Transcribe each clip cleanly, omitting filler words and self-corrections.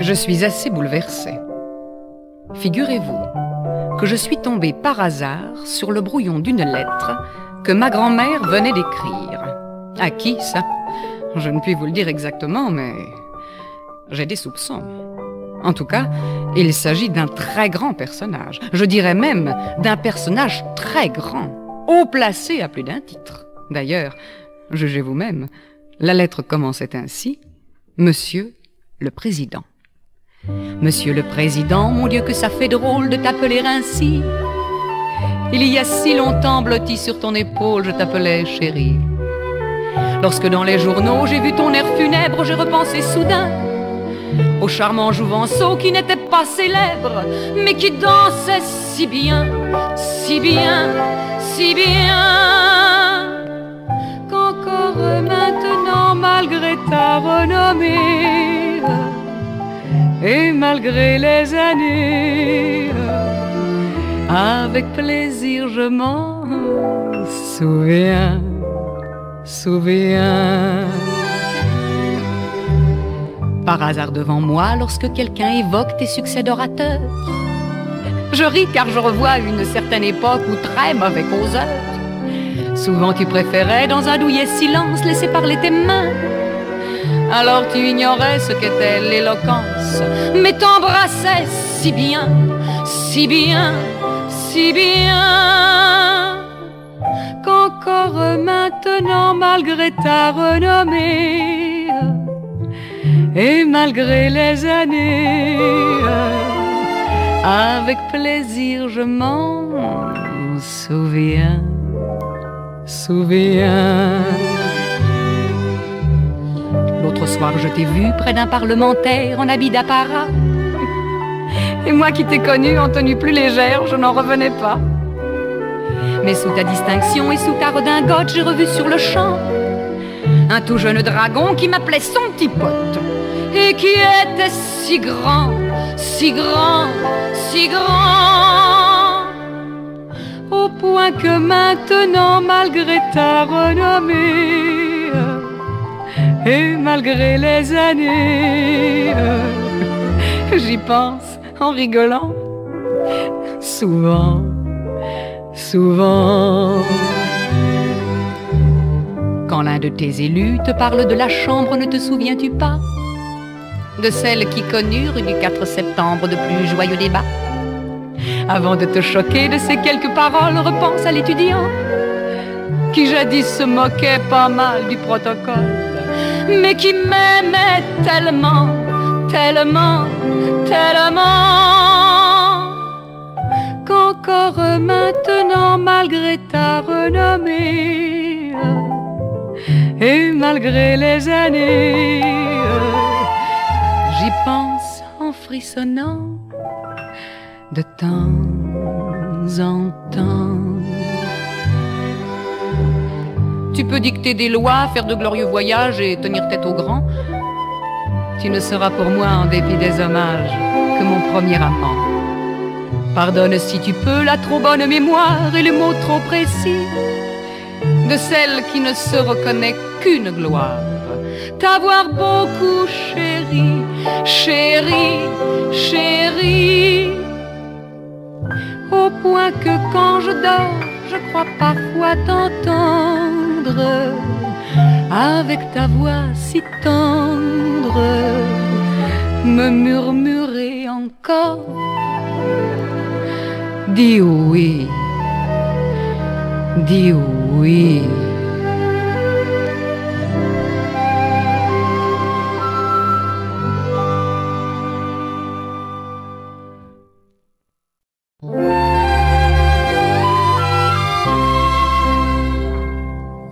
Je suis assez bouleversée. Figurez-vous que je suis tombée par hasard sur le brouillon d'une lettre que ma grand-mère venait d'écrire. À qui, ça? Je ne puis vous le dire exactement, mais j'ai des soupçons. En tout cas, il s'agit d'un très grand personnage. Je dirais même d'un personnage très grand, haut placé à plus d'un titre. D'ailleurs, jugez vous-même, la lettre commençait ainsi: Monsieur le Président. Monsieur le Président, mon Dieu que ça fait drôle de t'appeler ainsi. Il y a si longtemps, blotti sur ton épaule, je t'appelais chérie. Lorsque dans les journaux j'ai vu ton air funèbre, j'ai repensé soudain au charmant jouvenceau qui n'était pas célèbre, mais qui dansait si bien, si bien, si bien, qu'encore maintenant, malgré ta renommée, et malgré les années, avec plaisir je m'en souviens, souviens. Par hasard devant moi, lorsque quelqu'un évoque tes succès d'orateur, je ris car je revois une certaine époque où très mauvais causeur, souvent tu préférais dans un douillet silence laisser parler tes mains. Alors tu ignorais ce qu'était l'éloquence, mais t'embrassais si bien, si bien, si bien, qu'encore maintenant, malgré ta renommée, et malgré les années, avec plaisir je m'en souviens, souviens. L'autre soir je t'ai vu près d'un parlementaire en habit d'apparat, et moi qui t'ai connue en tenue plus légère, je n'en revenais pas. Mais sous ta distinction et sous ta redingote, j'ai revu sur le champ un tout jeune dragon qui m'appelait son petit pote, et qui était si grand, si grand, si grand, au point que maintenant, malgré ta renommée, et malgré les années, j'y pense en rigolant, souvent, souvent. Quand l'un de tes élus te parle de la chambre, ne te souviens-tu pas de celles qui connurent du 4 septembre de plus joyeux débats? Avant de te choquer de ces quelques paroles, repense à l'étudiant qui jadis se moquait pas mal du protocole, mais qui m'aimait tellement, tellement, tellement, qu'encore maintenant, malgré ta renommée, et malgré les années, j'y pense en frissonnant de temps en temps. Tu peux dicter des lois, faire de glorieux voyages et tenir tête aux grands. Tu ne seras pour moi, en dépit des hommages, que mon premier amant. Pardonne si tu peux la trop bonne mémoire et les mots trop précis de celle qui ne se reconnaît qu'une gloire: t'avoir beaucoup chérie, chérie, chérie, au point que quand je dors, je crois parfois t'entendre, avec ta voix si tendre, me murmurer encore: dis oui, dis oui.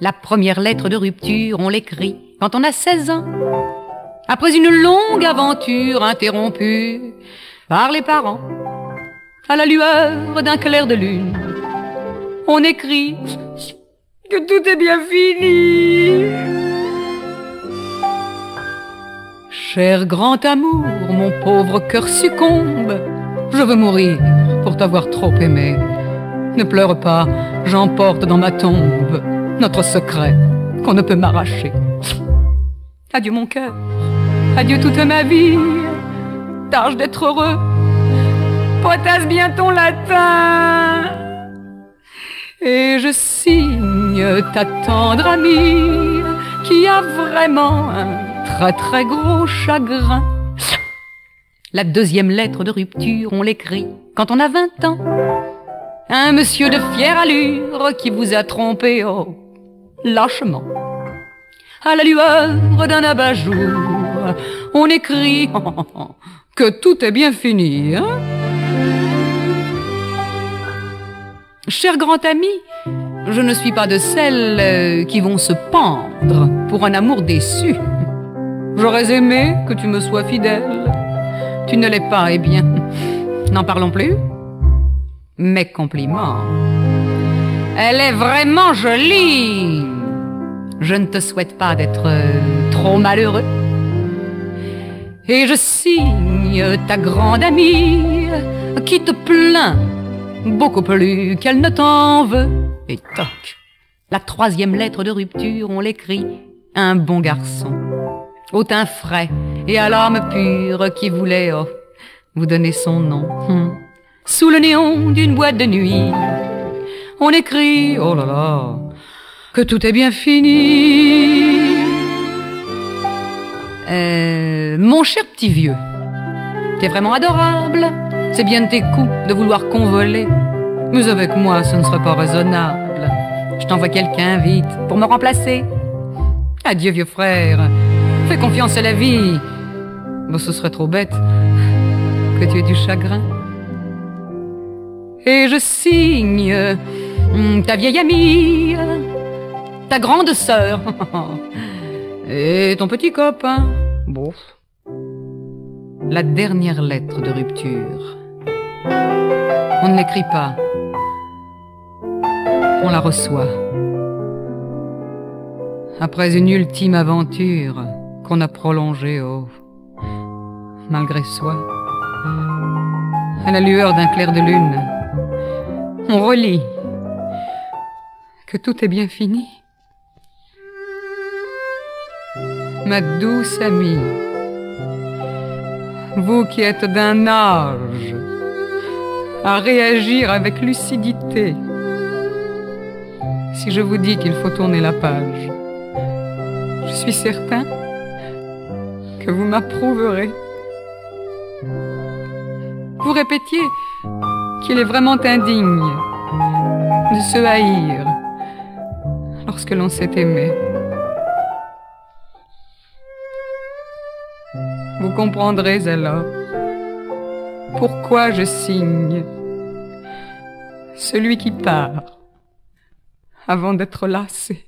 La première lettre de rupture, on l'écrit quand on a 16 ans, après une longue aventure interrompue par les parents. À la lueur d'un clair de lune, on écrit que tout est bien fini. Cher grand amour, mon pauvre cœur succombe, je veux mourir pour t'avoir trop aimé. Ne pleure pas, j'emporte dans ma tombe notre secret qu'on ne peut m'arracher. Adieu mon cœur, adieu toute ma vie, tâche d'être heureux. Potasse bien ton latin. Et je signe ta tendre amie qui a vraiment un très très gros chagrin. La deuxième lettre de rupture, on l'écrit quand on a 20 ans. Un monsieur de fière allure qui vous a trompé, oh, lâchement. À la lueur d'un abat-jour, on écrit que tout est bien fini, hein? Cher grand ami, je ne suis pas de celles qui vont se pendre pour un amour déçu. J'aurais aimé que tu me sois fidèle. Tu ne l'es pas, eh bien, n'en parlons plus. Mes compliments. Elle est vraiment jolie. Je ne te souhaite pas d'être trop malheureux. Et je signe ta grande amie qui te plaint beaucoup plus qu'elle ne t'en veut. Et toc, la troisième lettre de rupture, on l'écrit un bon garçon, au teint frais et à l'âme pure qui voulait vous donner son nom. Sous le néon d'une boîte de nuit, on écrit, oh là là, que tout est bien fini. Mon cher petit vieux, t'es vraiment adorable. C'est bien de tes coups de vouloir convoler. Mais avec moi, ce ne serait pas raisonnable. Je t'envoie quelqu'un vite pour me remplacer. Adieu, vieux frère. Fais confiance à la vie. Bon, ce serait trop bête que tu aies du chagrin. Et je signe ta vieille amie, ta grande sœur et ton petit copain. Bon. La dernière lettre de rupture. On ne l'écrit pas. On la reçoit. Après une ultime aventure qu'on a prolongée, malgré soi. À la lueur d'un clair de lune, on relit que tout est bien fini. Ma douce amie, vous qui êtes d'un âge à réagir avec lucidité, si je vous dis qu'il faut tourner la page, je suis certain que vous m'approuverez. Vous répétiez qu'il est vraiment indigne de se haïr lorsque l'on s'est aimé. Vous comprendrez alors pourquoi je signe celui qui part avant d'être lassé.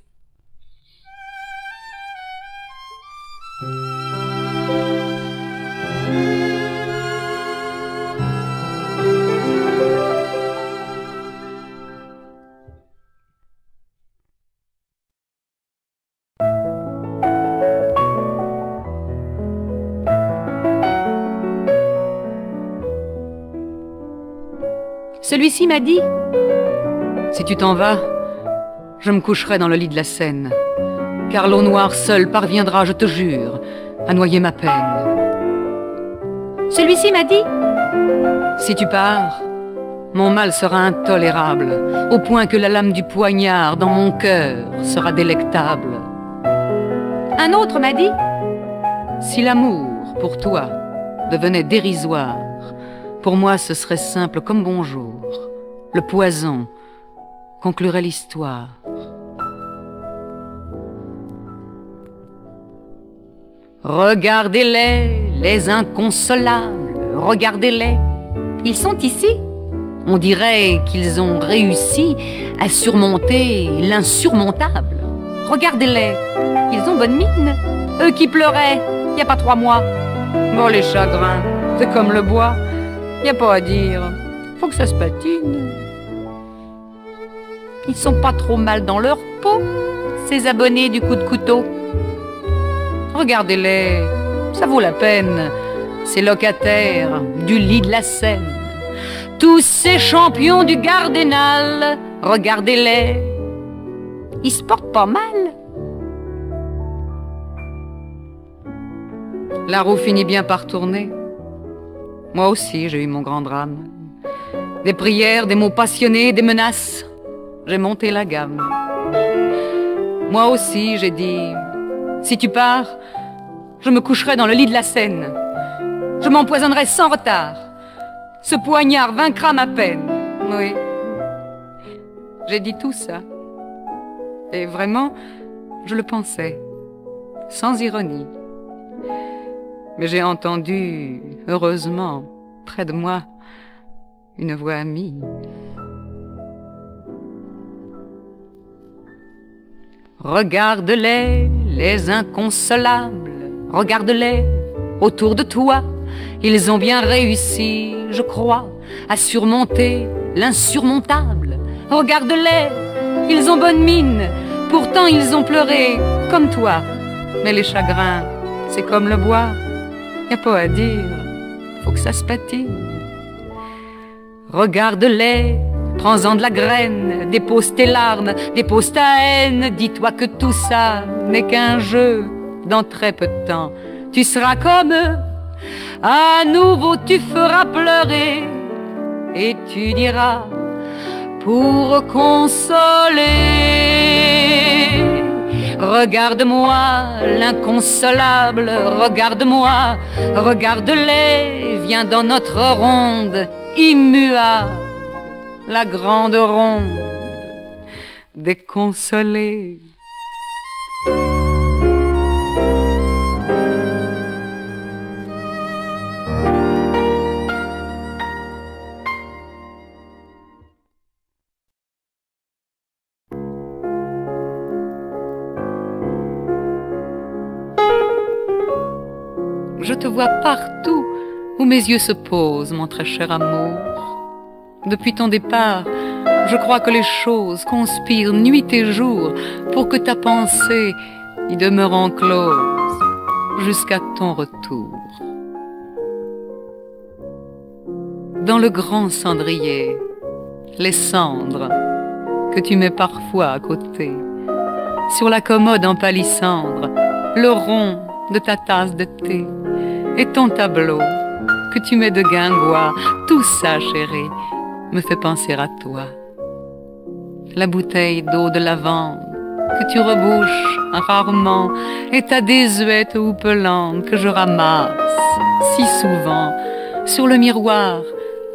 Celui-ci m'a dit, si tu t'en vas, je me coucherai dans le lit de la Seine, car l'eau noire seule parviendra, je te jure, à noyer ma peine. Celui-ci m'a dit, si tu pars, mon mal sera intolérable, au point que la lame du poignard dans mon cœur sera délectable. Un autre m'a dit, si l'amour pour toi devenait dérisoire, pour moi ce serait simple comme bonjour, le poison conclurait l'histoire. Regardez-les, les inconsolables, regardez-les, ils sont ici. On dirait qu'ils ont réussi à surmonter l'insurmontable. Regardez-les, ils ont bonne mine, eux qui pleuraient il n'y a pas 3 mois. Bon, les chagrins, c'est comme le bois, il n'y a pas à dire, faut que ça se patine. Ils sont pas trop mal dans leur peau, ces abonnés du coup de couteau. Regardez-les, ça vaut la peine, ces locataires du lit de la Seine. Tous ces champions du Gardénal, regardez-les, ils se portent pas mal. La roue finit bien par tourner, Moi aussi, j'ai eu mon grand drame. Des prières, des mots passionnés, des menaces. J'ai monté la gamme. Moi aussi, j'ai dit, si tu pars, je me coucherai dans le lit de la Seine. Je m'empoisonnerai sans retard. Ce poignard vaincra ma peine. Oui. J'ai dit tout ça. Et vraiment, je le pensais, sans ironie. Mais j'ai entendu, heureusement, près de moi, une voix amie. Regarde-les, les inconsolables, regarde-les autour de toi. Ils ont bien réussi, je crois, à surmonter l'insurmontable. Regarde-les, ils ont bonne mine, pourtant ils ont pleuré comme toi. Mais les chagrins, c'est comme le bois, y a pas à dire, faut que ça se patine. Regarde-les, prends-en de la graine, dépose tes larmes, dépose ta haine. Dis-toi que tout ça n'est qu'un jeu, dans très peu de temps, tu seras comme eux. À nouveau tu feras pleurer et tu diras pour consoler. Regarde-moi l'inconsolable, regarde-moi, regarde-les, viens dans notre ronde immuable, la grande ronde des consolés. Je te vois partout où mes yeux se posent, mon très cher amour. Depuis ton départ, je crois que les choses conspirent nuit et jour pour que ta pensée y demeure enclose jusqu'à ton retour. Dans le grand cendrier, les cendres que tu mets parfois à côté, sur la commode en palissandre, le rond de ta tasse de thé, et ton tableau que tu mets de guingois, tout ça, chérie, me fait penser à toi. La bouteille d'eau de lavande que tu rebouches rarement, et ta désuète houppelande que je ramasse si souvent. Sur le miroir,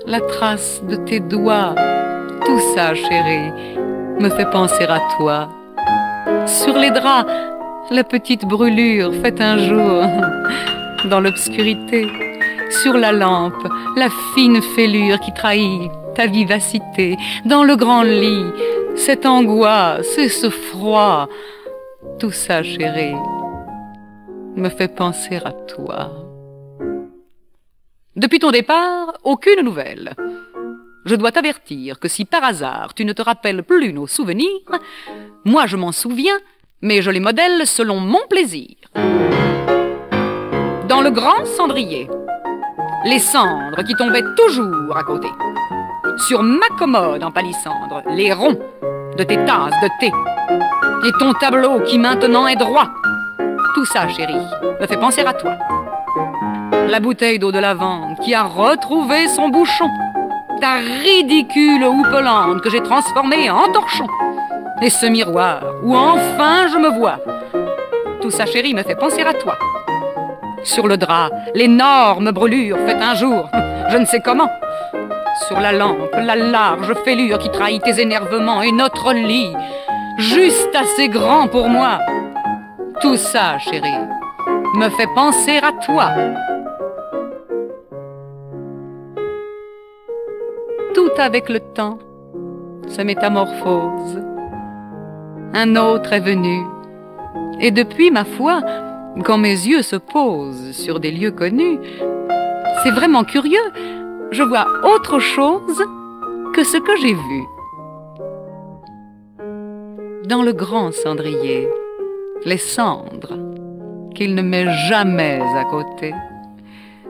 la trace de tes doigts, tout ça, chérie, me fait penser à toi. Sur les draps, la petite brûlure faite un jour dans l'obscurité. Sur la lampe, la fine fêlure qui trahit ta vivacité. Dans le grand lit, cette angoisse et ce froid. Tout ça, chérie, me fait penser à toi. Depuis ton départ, aucune nouvelle. Je dois t'avertir que si par hasard tu ne te rappelles plus nos souvenirs, moi je m'en souviens, mais je les modèle selon mon plaisir. Dans le grand cendrier, les cendres qui tombaient toujours à côté. Sur ma commode en palissandre, les ronds de tes tasses de thé. Et ton tableau qui maintenant est droit. Tout ça, chérie, me fait penser à toi. La bouteille d'eau de lavande qui a retrouvé son bouchon. Ta ridicule houppelande que j'ai transformée en torchon. Et ce miroir où enfin je me vois. Tout ça, chérie, me fait penser à toi. Sur le drap, l'énorme brûlure faite un jour, je ne sais comment. Sur la lampe, la large fêlure qui trahit tes énervements. Et notre lit, juste assez grand pour moi. Tout ça, chérie, me fait penser à toi. Tout avec le temps se métamorphose. Un autre est venu. Et depuis, ma foi, quand mes yeux se posent sur des lieux connus, c'est vraiment curieux, je vois autre chose que ce que j'ai vu. Dans le grand cendrier, les cendres qu'il ne met jamais à côté.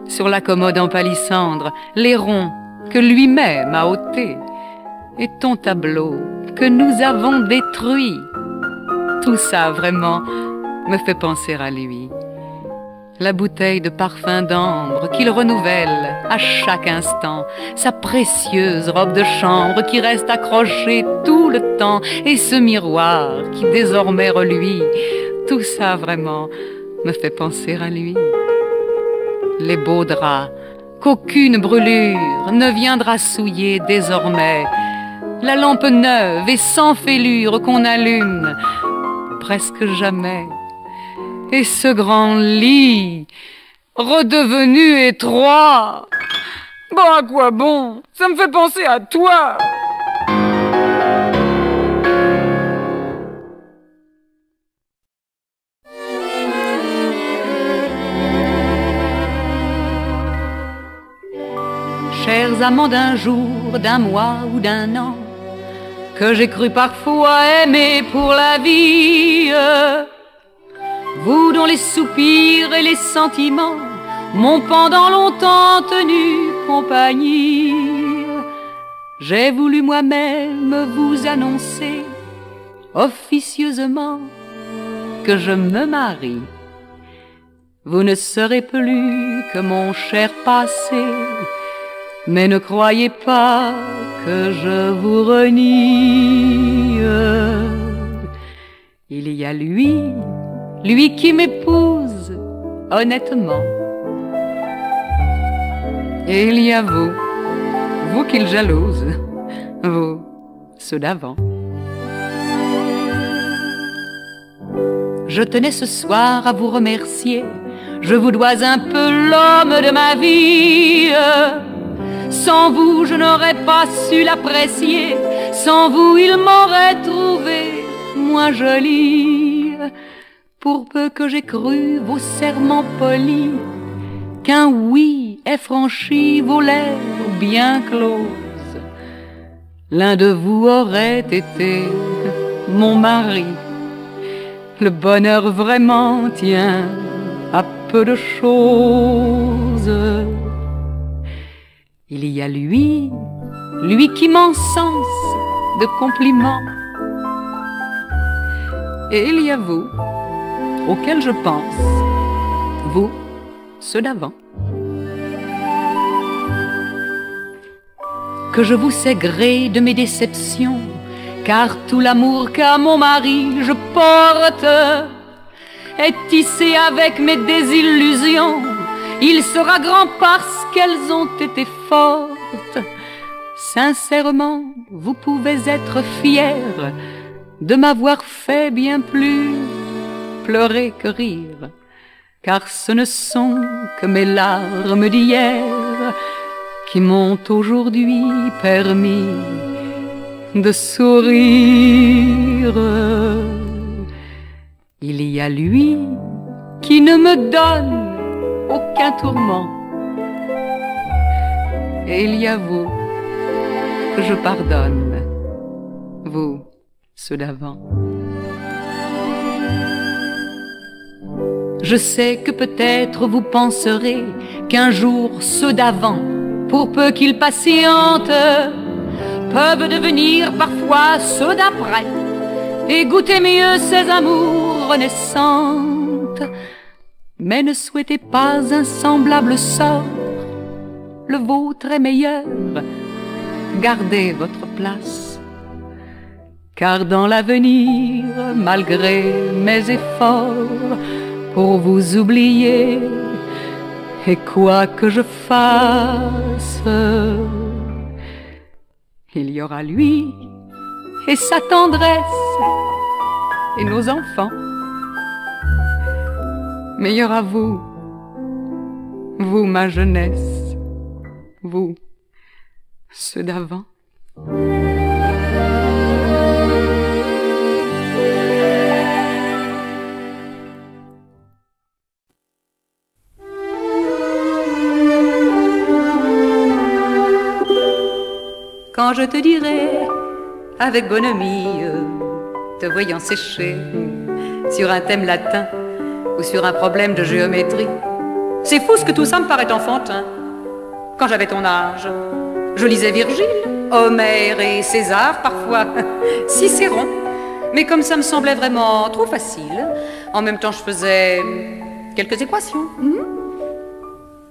Sur la commode en palissandre, les ronds que lui-même a ôtés. Et ton tableau que nous avons détruit. Tout ça, vraiment, me fait penser à lui. la bouteille de parfum d'ambre qu'il renouvelle à chaque instant, sa précieuse robe de chambre qui reste accrochée tout le temps, et ce miroir qui désormais reluit, tout ça vraiment me fait penser à lui. Les beaux draps qu'aucune brûlure ne viendra souiller désormais, la lampe neuve et sans fêlure qu'on allume presque jamais, et ce grand lit redevenu étroit. Bon, à quoi bon? Ça me fait penser à toi. Chers amants d'un jour, d'un mois ou d'un an, que j'ai cru parfois aimer pour la vie, vous dont les soupirs et les sentiments m'ont pendant longtemps tenu compagnie, j'ai voulu moi-même vous annoncer officieusement que je me marie. Vous ne serez plus que mon cher passé, mais ne croyez pas que je vous renie. Il y a lui qui m'épouse honnêtement, et il y a vous qu'il jalouse, vous, ceux d'avant. Je tenais ce soir à vous remercier, je vous dois un peu l'homme de ma vie. Sans vous, je n'aurais pas su l'apprécier. Sans vous, il m'aurait trouvé moins jolie. Pour peu que j'ai cru vos serments polis, qu'un oui ait franchi vos lèvres bien closes, l'un de vous aurait été mon mari. Le bonheur vraiment tient à peu de choses. Il y a lui qui m'encense de compliments, et il y a vous, auquel je pense, vous, ceux d'avant. Que je vous sais gré de mes déceptions, car tout l'amour qu'à mon mari je porte est tissé avec mes désillusions. Il sera grand parce qu'elles ont été fortes. Sincèrement, vous pouvez être fiers de m'avoir fait bien plus pleurer que rire, car ce ne sont que mes larmes d'hier qui m'ont aujourd'hui permis de sourire. Il y a lui qui ne me donne aucun tourment, et il y a vous que je pardonne, vous, ceux d'avant. Je sais que peut-être vous penserez qu'un jour ceux d'avant, pour peu qu'ils patientent, peuvent devenir parfois ceux d'après et goûter mieux ces amours renaissantes. Mais ne souhaitez pas un semblable sort, le vôtre est meilleur, gardez votre place. Car dans l'avenir, malgré mes efforts pour vous oublier, et quoi que je fasse, il y aura lui et sa tendresse et nos enfants. Mais il y aura vous, vous ma jeunesse, vous, ceux d'avant. Quand je te dirai, avec bonhomie, te voyant sécher sur un thème latin ou sur un problème de géométrie, c'est fou ce que tout ça me paraît enfantin. Quand j'avais ton âge, je lisais Virgile, Homère et César parfois, Cicéron. Mais comme ça me semblait vraiment trop facile, en même temps je faisais quelques équations.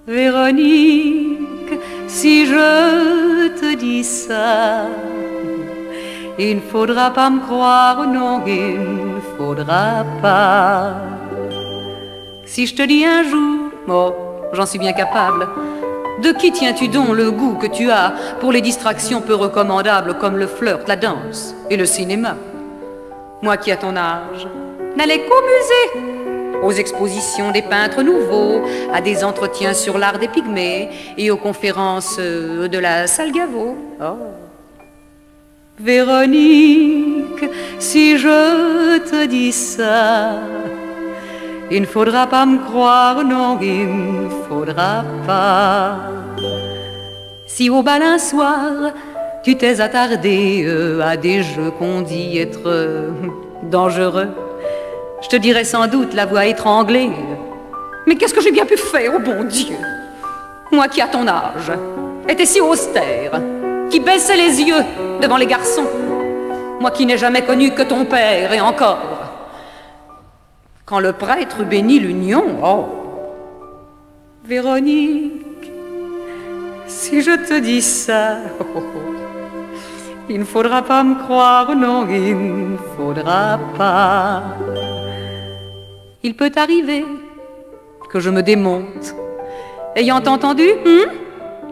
Véronique, si je te dis ça, il ne faudra pas me croire, non, il ne faudra pas. Si je te dis un jour, oh, j'en suis bien capable, de qui tiens-tu donc le goût que tu as pour les distractions peu recommandables comme le flirt, la danse et le cinéma? Moi qui, à ton âge, n'allais qu'au musée, aux expositions des peintres nouveaux, à des entretiens sur l'art des pygmées et aux conférences de la salle Gaveau. Oh. Véronique, si je te dis ça, il ne faudra pas me croire, non, il ne faudra pas. Si au bal un soir, tu t'es attardé à des jeux qu'on dit être dangereux, je te dirais sans doute la voix étranglée. Mais qu'est-ce que j'ai bien pu faire, oh bon Dieu? Moi qui, à ton âge, étais si austère, qui baissais les yeux devant les garçons, moi qui n'ai jamais connu que ton père et encore. Quand le prêtre bénit l'union, oh, Véronique, si je te dis ça, oh, il ne faudra pas me croire, non, il ne faudra pas. Il peut arriver que je me démonte, ayant entendu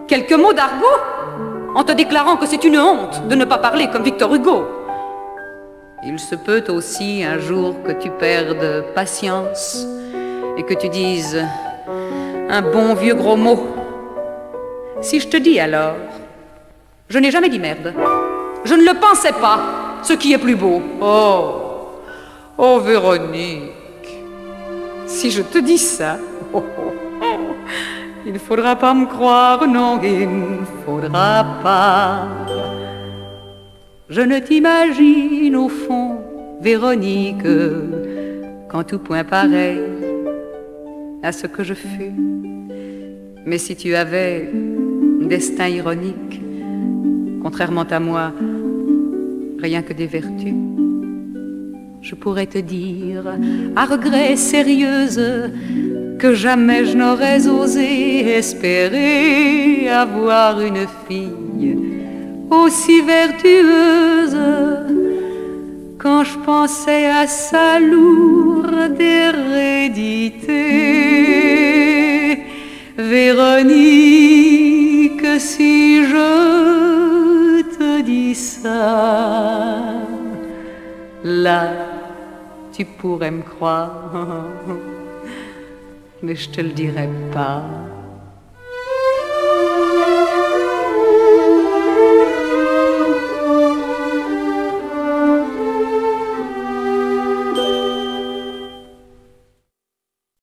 quelques mots d'argot, en te déclarant que c'est une honte de ne pas parler comme Victor Hugo. Il se peut aussi un jour que tu perdes patience et que tu dises un bon vieux gros mot. Si je te dis alors, je n'ai jamais dit merde, je ne le pensais pas, ce qui est plus beau. Oh, oh Véronique, si je te dis ça, oh, oh, oh, il ne faudra pas me croire, non, il ne faudra pas. Je ne t'imagine au fond, Véronique, qu'en tout point pareil à ce que je fus. Mais si tu avais un destin ironique, contrairement à moi, rien que des vertus, je pourrais te dire, à regret sérieuse, que jamais je n'aurais osé espérer avoir une fille aussi vertueuse. Quand je pensais à sa lourde hérédité. Véronique, si je te dis ça, là tu pourrais me croire, mais je te le dirai pas.